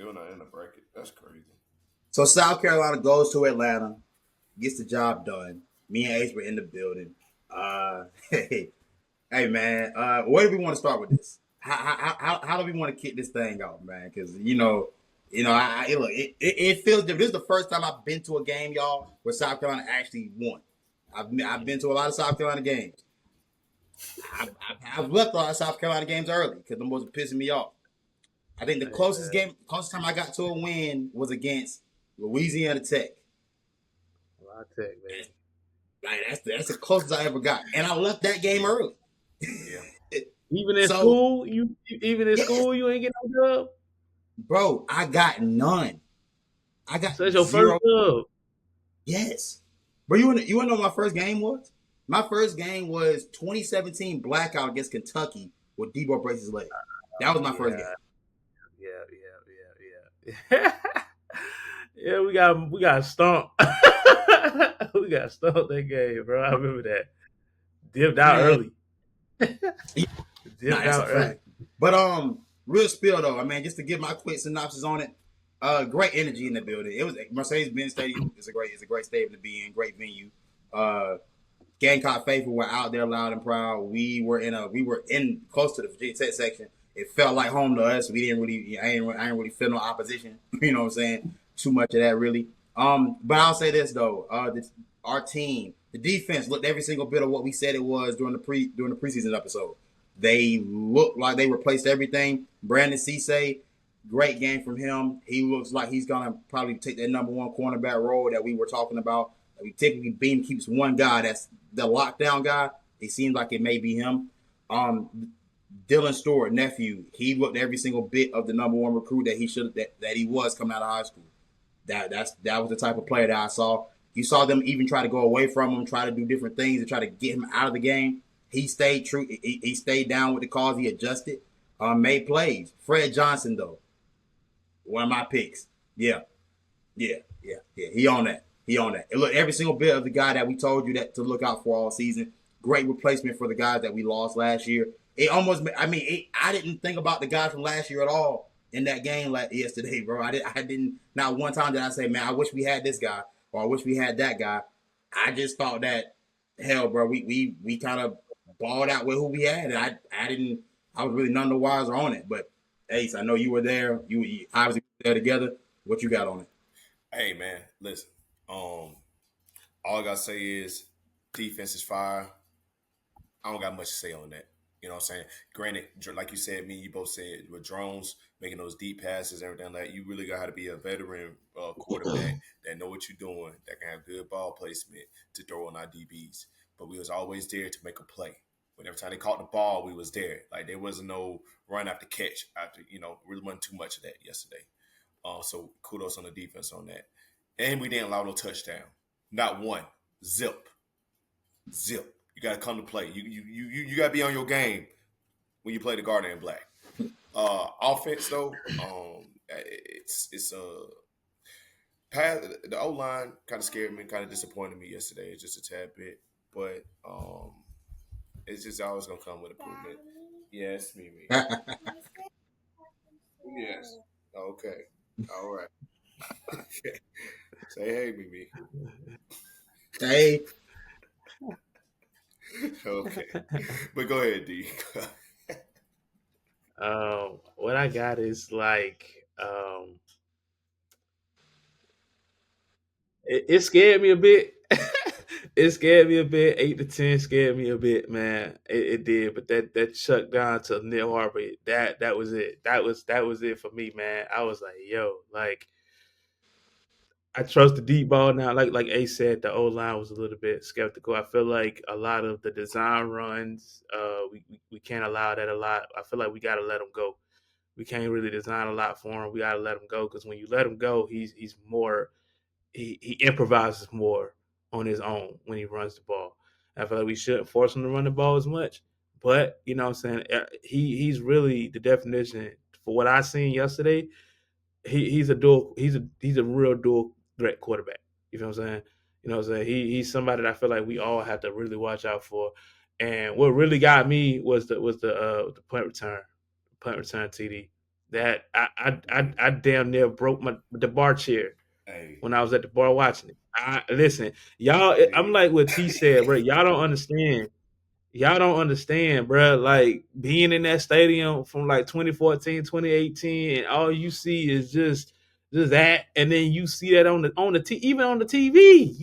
still not in the bracket. That's crazy. So South Carolina goes to Atlanta, gets the job done. Me and Ace were in the building. Hey, hey man, where do we want to start with this? How do we want to kick this thing off, man? Because look, it feels different. This is the first time I've been to a game, y'all, where South Carolina actually won. I've been to a lot of South Carolina games. I've left a lot of South Carolina games early because the most pissing me off. I think the Hey, closest man. game, closest time I got to a win was against Louisiana Tech. Well, I tell you, man. Like that's the closest I ever got, and I left that game early. Yeah. Even in So school, yes, you ain't get no dub. bro, I got none. I got So that's your first zero. dub. Yes, bro. You wanna know what my first game was? My first game was 2017 blackout against Kentucky with Debo breaks his leg. That was my first game. Yeah, yeah. Yeah, we got stomped. We got stomped that game, bro. I remember that. Dipped out Man, early. yeah, nah, Dipped that's a out early. fact. But real spill though. I mean, just to give my quick synopsis on it. Great energy in the building. It was Mercedes-Benz Stadium. It's a great stadium to be in. Great venue. Uh, Gamecock faithful were out there loud and proud. We were in close to the Virginia Tech section. It felt like home to us. We didn't really I ain't really feel no opposition. You know what I'm saying? Too much of that really. But I'll say this though. Our team, the defense looked every single bit of what we said it was during the preseason episode. They looked like they replaced everything. Brandon Cisse, great game from him. He looks like he's gonna probably take that number one cornerback role that we were talking about. We typically Beam keeps one guy that's the lockdown guy. It seems like it may be him. Dylan Stewart, nephew, he looked every single bit of the number one recruit that he was coming out of high school. That was the type of player that I saw. You saw them even try to go away from him, try to do different things to try to get him out of the game. He stayed true. He stayed down with the cause. He adjusted, made plays. Fred Johnson though, one of my picks. Yeah, yeah. He on that. He on that. And look, every single bit of the guy that we told you that to look out for all season. Great replacement for the guys that we lost last year. I didn't think about the guys from last year at all in that game like yesterday, bro. I didn't. Not one time did I say, man, I wish we had this guy or I wish we had that guy. I just thought that, hell, bro, we kind of balled out with who we had, and I didn't. I was really none the wiser on it. But Ace, I know you were there. You obviously were there together. What you got on it? Hey man, listen. All I gotta say is defense is fire. I don't got much to say on that. You know what I'm saying? Granted, like you said, me and you both said with drones making those deep passes, everything like that, you really got to be a veteran quarterback that know what you're doing, that can have good ball placement to throw on our DBs. But we was always there to make a play. When every time they caught the ball, we was there. Like there wasn't no run after catch after really wasn't too much of that yesterday. So kudos on the defense on that. And we didn't allow no touchdown. Not one. Zip. Zip. You got to come to play. You got to be on your game when you play the Garden in Black. Offense though, it's the O line kind of scared me, kind of disappointed me yesterday, just a tad bit. But it's just always gonna come with improvement. Yes, Mimi. Yes. Okay. All right. Say hey, Mimi. Hey, Okay. But go ahead, D. What I got is like it scared me a bit. It scared me a bit. 8-10 scared me a bit, man. It did, but that shut down to Neil Harbor. That was it. That was it for me, man. I was like, yo, like I trust the deep ball now. Like Ace said, the O line was a little bit skeptical. I feel like a lot of the design runs, we can't allow that a lot. I feel like we got to let them go. We can't really design a lot for him. We got to let him go because when you let him go, he's more he improvises more on his own when he runs the ball. I feel like we shouldn't force him to run the ball as much. But you know what I'm saying? He's really the definition for what I seen yesterday. He's a real dual threat quarterback. You know what I'm saying? You know what I'm saying? He's somebody that I feel like we all have to really watch out for. And what really got me was the punt return TD. that I damn near broke the bar chair Hey, when I was at the bar watching it. I listen, y'all. you I'm did. like what T said, bro. Y'all don't understand. Y'all don't understand, bro. Like being in that stadium from like 2014, 2018, and all you see is just that, and then you see that on the even on the TV,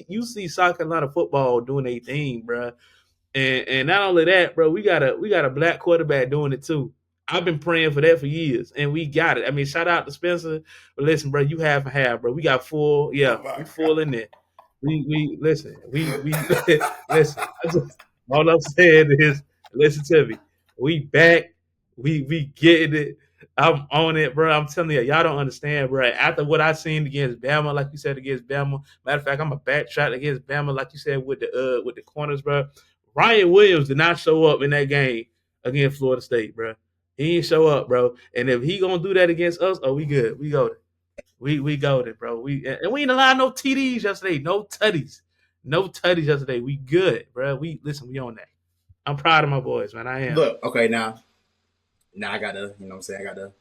you see South Carolina football doing a thing, bro. And not only that, bro, we got a black quarterback doing it too. I've been praying for that for years, and we got it. I mean, shout out to Spencer. But listen, bro, you have and have, bro. We got full, Oh yeah, my we God. full in there. We listen, we listen. All I'm saying is, listen to me. We back. We getting it. I'm on it, bro. I'm telling you, y'all don't understand, bro. After what I seen against Bama, like you said against Bama. Matter of fact, I'm a backtrack against Bama, like you said with the corners, bro. Ryan Williams did not show up in that game against Florida State, bro. He didn't show up, bro. And if he gonna do that against us, oh, we good. We go. We go there, bro. We ain't allowed no TDs yesterday. No tutties. No tutties yesterday. We good, bro. We listen, we on that. I'm proud of my boys, man. I am. Look, okay, now I gotta, you know what I'm saying, I gotta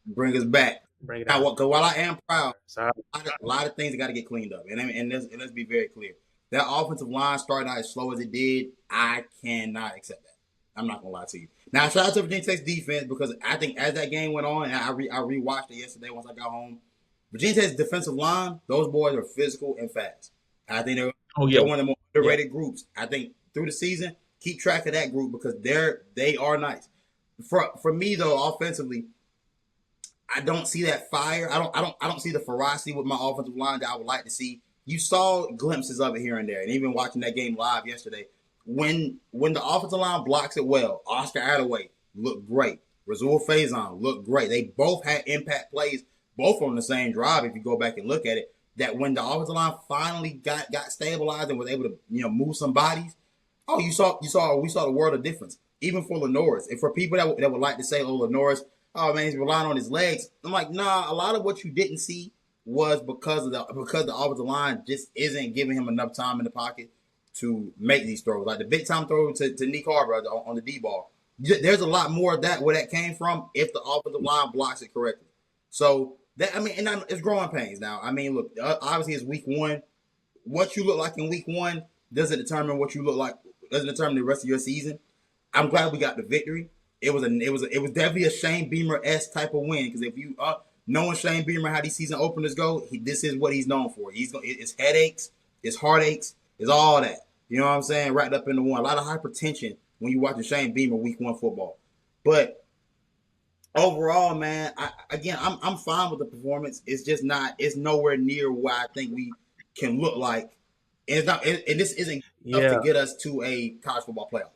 bring us back. Bring it Now, out. cause while I am proud, Sorry. a lot of things got to get cleaned up, and let's be very clear. That offensive line starting out as slow as it did, I cannot accept that. I'm not gonna lie to you. Now, shout out to Virginia Tech's defense because I think as that game went on, and I rewatched it yesterday once I got home. Virginia Tech's defensive line, those boys are physical and fast. I think Oh they're yeah. one of the more Yeah. underrated groups. I think through the season, keep track of that group because they are nice. For me though, offensively, I don't see that fire. I don't see the ferocity with my offensive line that I would like to see. You saw glimpses of it here and there, and even watching that game live yesterday, when the offensive line blocks it well, Oscar Attaway looked great. Razul Faison looked great. They both had impact plays, both on the same drive. If you go back and look at it, that when the offensive line finally got stabilized and was able to move some bodies, oh, we saw the world of difference. Even for Lenoris, and for people that would like to say, oh, Lenoris, oh man, he's relying on his legs. I'm like, nah. A lot of what you didn't see was because the offensive line just isn't giving him enough time in the pocket to make these throws. Like the big time throw to Nick Harbor on the D ball. There's a lot more of that where that came from if the offensive line blocks it correctly. So that it's growing pains now. I mean, look, obviously it's week one. What you look like in week one doesn't determine what you look like. Doesn't determine the rest of your season. I'm glad we got the victory. It was definitely a Shane Beamer-esque type of win because if you knowing Shane Beamer how these season openers go, this is what he's known for. It's headaches, it's heartaches, it's all that. You know what I'm saying? Wrapped up into one. A lot of hypertension when you watching Shane Beamer week one football. But overall, man, I'm fine with the performance. It's just not. It's nowhere near where I think we can look like. And it's not. And this isn't enough to Yeah. get us to a college football playoff.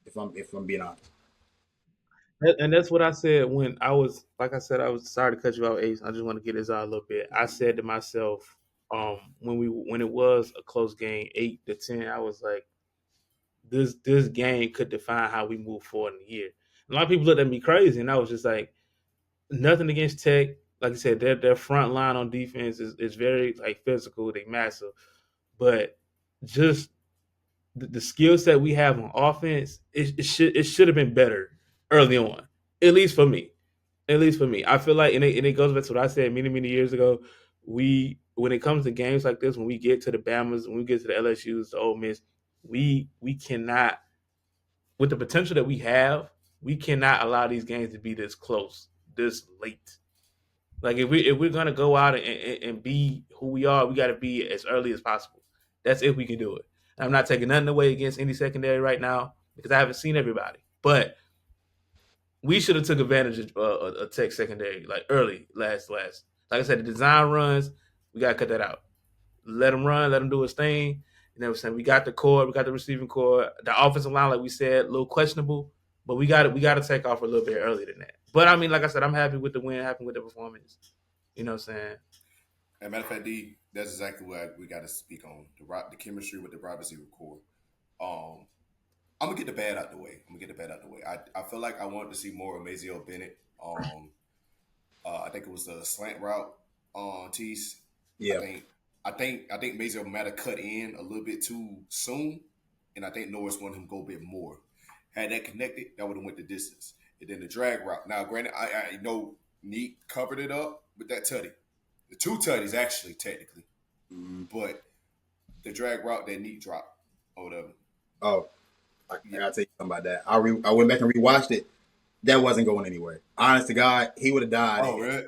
If I'm being honest. And that's what I said when I was, like I said, I was sorry to cut you out, Ace. I just want to get this out a little bit. I said to myself, when it was a close game, 8-10, I was like, this game could define how we move forward in the year. A lot of people looked at me crazy, and I was just like, nothing against Tech. Like I said, their front line on defense is very like physical, they massive, but just the skill set we have on offense, it should have been better early on, at least for me. At least for me, I feel like, and it goes back to what I said many years ago. When it comes to games like this, when we get to the Bamas, when we get to the LSU's, the Ole Miss, we cannot, with the potential that we have, we cannot allow these games to be this close, this late. Like if we're gonna go out and be who we are, we got to be as early as possible. That's if we can do it. I'm not taking nothing away against any secondary right now because I haven't seen everybody, but we should have took advantage of a Tech secondary like early last. Like I said, the design runs, we gotta cut that out. Let them run, let them do his thing. You know what I'm saying? We got the core, we got the receiving core, the offensive line, like we said, a little questionable, but we got to take off a little bit earlier than that. But I mean, like I said, I'm happy with the win, happy with the performance. You know what I'm saying? As a matter of fact, D, that's exactly what we got to speak on the chemistry with the wide receiver core. Um, I'm gonna get the bad out the way. I feel like I wanted to see more of Mazio Bennett. I think it was the slant route on Tease. I Yeah. think I think Mazio might have cut in a little bit too soon, and I think Norris wanted him to go a bit more. Had that connected, that would have went the distance. and then the drag route. Now, granted, I know Neat covered it up with that tutty, the two tutties actually technically, Mhm. but the drag route that Neat dropped or whatever. Oh, I Yeah. gotta tell you something about that. I went back and rewatched it. That wasn't going anywhere. Honest to God, he would have died. Oh, really?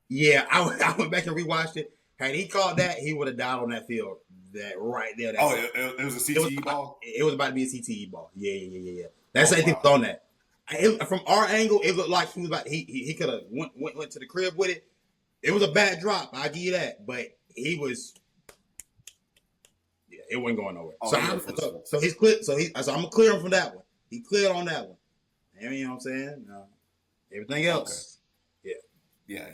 Yeah, I went back and rewatched it. Had he called that, he would have died on that field. That right there. Oh, it was a CTE ball. It was about to be a CTE ball. Yeah. That Oh, same thing wow. was on that. From our angle, it looked like he was about he could have went to the crib with it. It was a bad drop. I give you that, but he was. Yeah, it wasn't going nowhere. Oh, So yeah, I'm for so, sure. so he's clear. So I'm gonna clear him from that one. He cleared on that one. You know what I'm saying? Everything Okay. else, yeah. Yeah.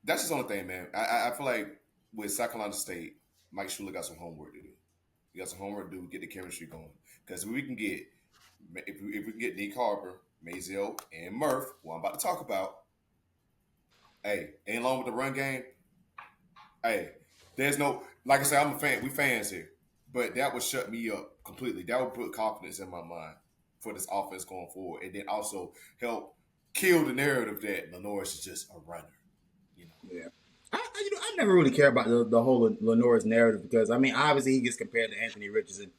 That's just the only thing, man. I feel like with South Carolina State, Mike Shula got some homework to do. You got some homework to do, get the chemistry going. Because if we can get Nick Harper, Maziel, and Murph, who I'm about to talk about, hey, ain't along with the run game. Hey, there's no, like I said, I'm a fan. We fans here, but that would shut me up completely. That would put confidence in my mind for this offense going forward, and then also help kill the narrative that Lenoris is just a runner. You know, Yeah. I never really care about the whole Lenore's narrative because I mean obviously he gets compared to Anthony Richardson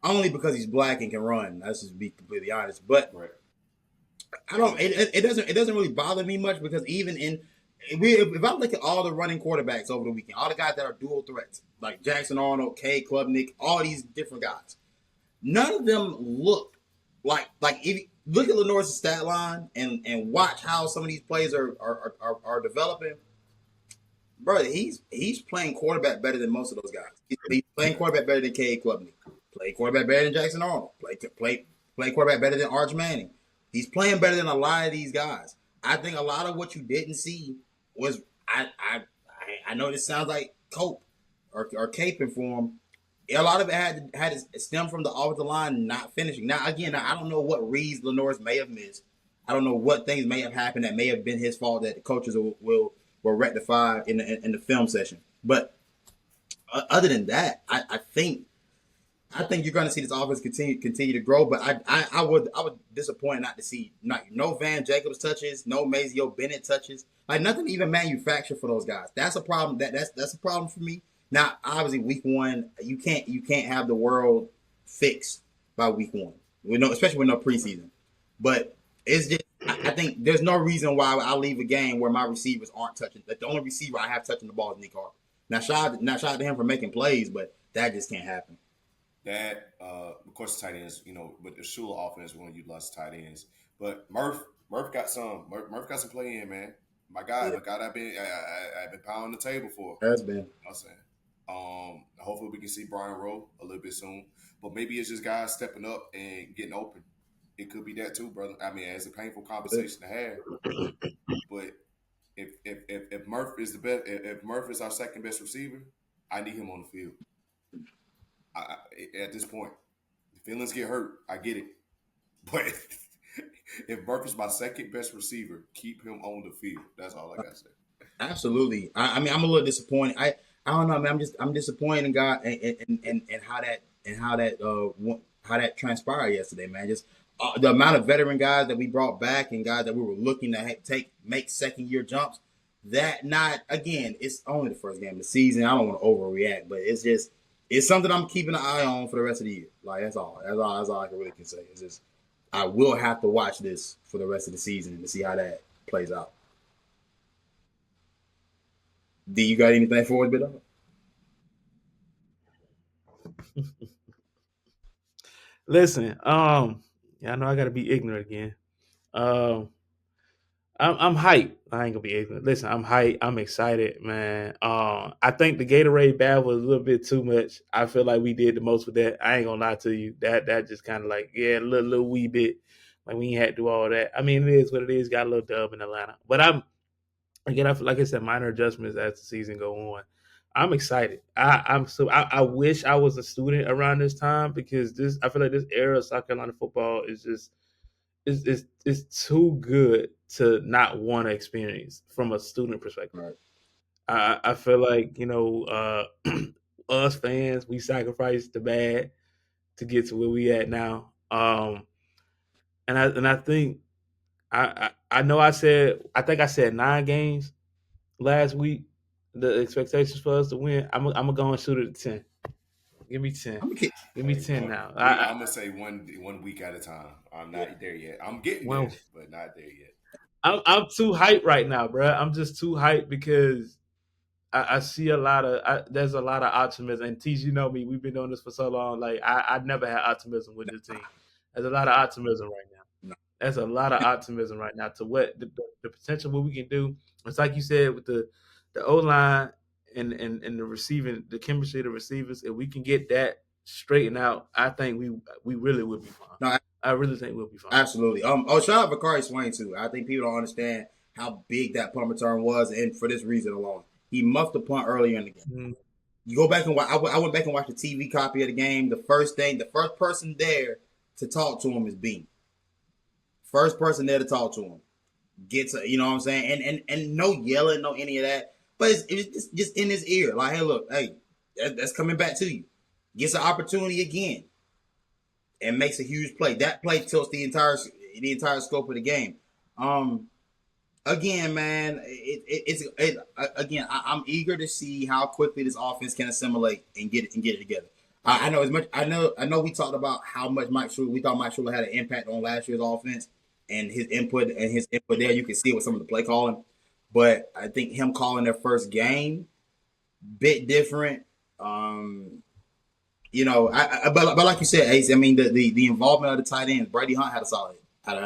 only because he's black and can run. Let's just be completely honest. But right? I don't. It doesn't really bother me much because even in if I look at all the running quarterbacks over the weekend, all the guys that are dual threats like Jackson Arnold, K. Klubnik, all these different guys, none of them look like if you look at Lenore's stat line and watch how some of these plays are developing. Bro, he's playing quarterback better than most of those guys. He's playing quarterback better than K. Klubnik. Play quarterback better than Jackson Arnold. Play quarterback better than Arch Manning. He's playing better than a lot of these guys. I think a lot of what you didn't see was I know this sounds like cope or caping for him. A lot of it had to stem from the offensive line not finishing. Now again, I don't know what reads Lenore's may have missed. I don't know what things may have happened that may have been his fault that the coaches will rectify in the film session. But other than that, I think you're going to see this offense continue to grow. But I would disappoint not to see no Van Jacobs touches, no Mazio Bennett touches, like nothing even manufactured for those guys. That's a problem. That's a problem for me. Now, obviously, week one you can't have the world fixed by week one. Especially with no preseason. But it's just I think there's no reason why I leave a game where my receivers aren't touching. Like the only receiver I have touching the ball is Nick Harper. Shout out to him for making plays, but that just can't happen. That, of course, the tight ends. You know, with the Shula offense, we're going to utilize tight ends. But Murph got some. Murph got some play in, man. My guy, the guy I've been pounding the table for. Has been. You know what I'm saying. Hopefully we can see Brian Rowe a little bit soon. But maybe it's just guys stepping up and getting open. It could be that too, brother. I mean, it's a painful conversation to have. But if Murph is the best, if Murph is our second best receiver, I need him on the field. At this point, the feelings get hurt. I get it, but if Murph is my second best receiver, keep him on the field. That's all I got to say. Absolutely. I mean, I'm a little disappointed. I don't know, man. I'm disappointed in God and how that transpired yesterday, man. Just the amount of veteran guys that we brought back and guys that we were looking to make second year jumps. That not again. It's only the first game of the season. I don't want to overreact, but it's something I'm keeping an eye on for the rest of the year. Like that's all I can really say. It's just I will have to watch this for the rest of the season to see how that plays out. Do you got anything for us, Bit? Listen, yeah, I know I gotta be ignorant again. Um, I'm hyped. I ain't gonna be ignorant. Listen, I'm hyped. I'm excited, man. I think the Gatorade bath was a little bit too much. I feel like we did the most with that. I ain't gonna lie to you. That just kind of like a little wee bit. Like we ain't had to do all that. I mean, it is what it is. Got a little dub in Atlanta, but I feel like I said minor adjustments as the season go on. I'm excited. I wish I was a student around this time because I feel like this era of South Carolina football is just it's too good to not want to experience from a student perspective. Right. I feel like us fans we sacrificed the bad to get to where we at now. and I think I know I think I said 9 games last week. The expectations for us to win. I'm gonna go and shoot it at 10. Give me 10. I'm a kid. Give me Hey, 10 now. I'm gonna say one week at a time. I'm Yeah. not there yet. I'm getting Well, there, but not there yet. I'm too hyped right now, bro. I'm just too hyped because I see there's a lot of optimism. And Teach, you know me, we've been doing this for so long. Like I never had optimism with this team. There's a lot of optimism right now. No. There's a lot of optimism right now to what the potential what we can do. It's like you said with the O line and the receiving, the chemistry of the receivers. If we can get that straightened out, I think we really will be fine. No, I really think we'll be fine. absolutely. Oh, shout out Bakari Swain too. I think people don't understand how big that punt return was, and for this reason alone, he muffed the punt earlier in the game. Mm-hmm. You go back and watch. I went back and watched the TV copy of the game. The first person there to talk to him is Bean. First person there to talk to him gets, you know what I'm saying, and no yelling, no any of that. But it's just in his ear, like, hey, look, hey, that's coming back to you. Gets an opportunity again, and makes a huge play. That play tilts the entire scope of the game. Again, man, again, I'm eager to see how quickly this offense can assimilate and get it together. I know as much. I know. We talked about how much we thought Mike Shula had an impact on last year's offense and his input there. You can see it with some of the play calling, but I think him calling their first game, bit different. You know, but like you said, Ace. I mean, the involvement of the tight ends. Brady Hunt had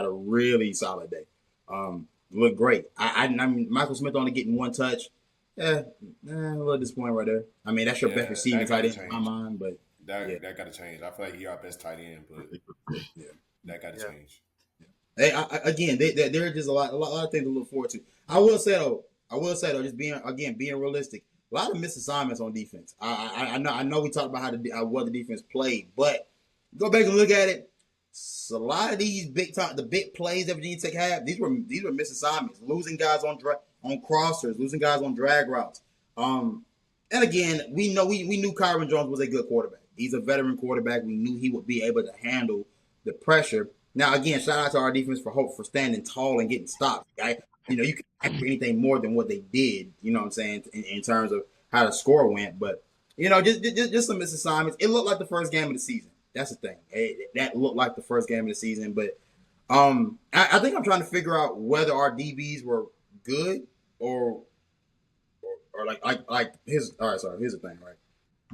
a really solid day. Looked great. I mean, Michael Smith only getting one touch. A little disappointing right there. I mean, that's your best receiving tight end in my mind, but that got to change. I feel like he's our best tight end, but that got to change. Hey, again, there are just a lot of things to look forward to. I will say though, just being realistic. A lot of missed assignments on defense. I know we talked about what the defense played, but go back and look at it. So a lot of these the big plays that Virginia Tech had, these were missed assignments, losing guys on crossers, losing guys on drag routes. And again, we knew Kyron Jones was a good quarterback. He's a veteran quarterback. We knew he would be able to handle the pressure. Now, again, shout out to our defense for standing tall and getting stopped. You know, you can ask for anything more than what they did. You know what I'm saying in terms of how the score went, but you know, just some missed assignments. It looked like the first game of the season. That's the thing. That looked like the first game of the season, but I think I'm trying to figure out whether our DBs were good or like his. All right, sorry. Here's the thing, right?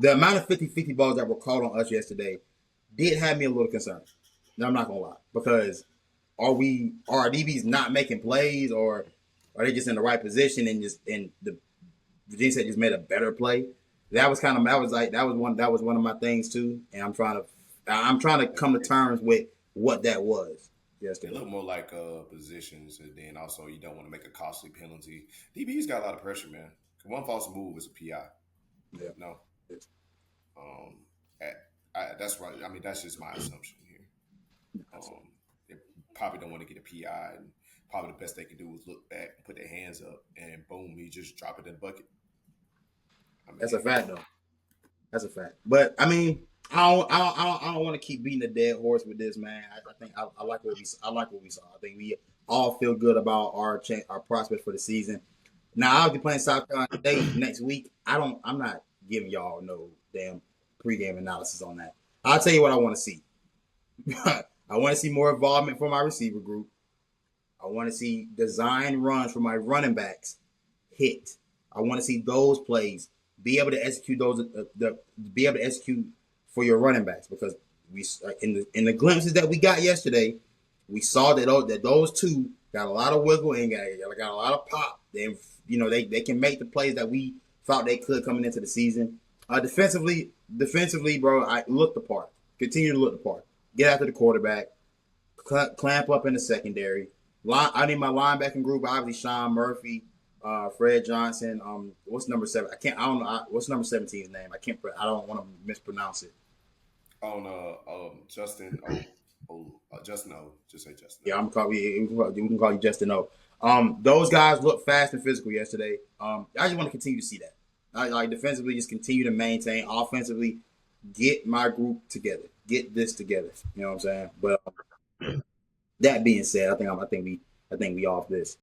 The amount of 50-50 balls that were called on us yesterday did have me a little concerned. No, I'm not gonna lie, because are our DBs not making plays, or are they just in the right position and the Virginia Tech just made a better play? That was one of my things too, and I'm trying to come to terms with what that was yesterday. It looked more like positions, and then also you don't want to make a costly penalty. DB's got a lot of pressure, man. One false move is a PI. Yeah. No. That's right. I mean, that's just my assumption here. They probably don't want to get a PI, and probably the best they can do is look back, put their hands up, and boom, you just drop it in the bucket. I mean, that's a fact, though. That's a fact. But I mean, I don't want to keep beating a dead horse with this, man. I think I like what we saw. I think we all feel good about our prospects for the season. Now I'll be playing South Carolina State next week. I'm not giving y'all no damn pregame analysis on that. I'll tell you what I want to see. I want to see more involvement from my receiver group. I want to see design runs from my running backs hit. I want to see those plays, be able to execute for your running backs, because we in the glimpses that we got yesterday, we saw that those two got a lot of wiggle and got a lot of pop. They can make the plays that we thought they could coming into the season. Defensively, bro, I look the part. Continue to look the part. Get after the quarterback. Clamp up in the secondary. I need my linebacking group. Obviously, Sean Murphy, Fred Johnson. What's number 7? I don't know. What's number 17's name? I don't want to mispronounce it. Justin Justin O. Just say Justin. Yeah, we can call you Justin O. Those guys look fast and physical yesterday. I just want to continue to see that. Like defensively, just continue to maintain. Offensively, get my group together. Get this together. You know what I'm saying? But That being said, I think we off this.